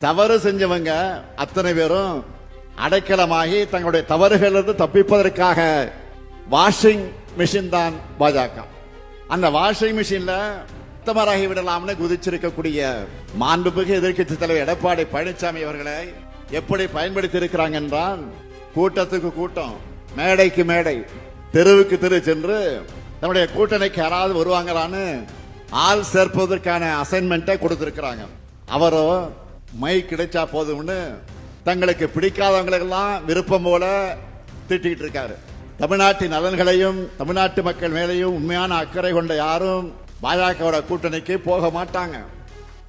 தவறு செஞ்சவங்க அத்தனை பேரும் அடைக்கலமாகி தங்களுடைய தவறுகளிலிருந்து தப்பிப்பதற்காக வாஷிங் மிஷின் தான் பாஜக. அந்த வாஷிங் மிஷின்ல உத்தமராகி விடலாம்னு குதிச்சிருக்கக்கூடிய மாண்புமிகு எதிர்க்கட்சி தலைவர் எடப்பாடி பழனிசாமி அவர்களை எப்படி பயன்படுத்தி இருக்கிறாங்க என்றால், கூட்டத்துக்கு கூட்டம், மேடைக்கு மேடை, தெருவுக்கு தெரு சென்று நம்முடைய கூட்டணிக்கு யாராவது வருவாங்களான்னு ஆள் சேர்ப்பதற்கான அசைன்மெண்ட்டை கொடுத்திருக்கிறாங்க. அவரோ மை கிடைச்சா போதும்னு தங்களுக்கு பிடிக்காதவங்களெல்லாம் விருப்பம் போல திட்டிட்டு இருக்காரு. தமிழ்நாட்டின் நலன்களையும் தமிழ்நாட்டு மக்கள் மேலையும் உண்மையான அக்கறை கொண்ட யாரும் பாஜகவோட கூட்டணிக்கு போக மாட்டாங்க.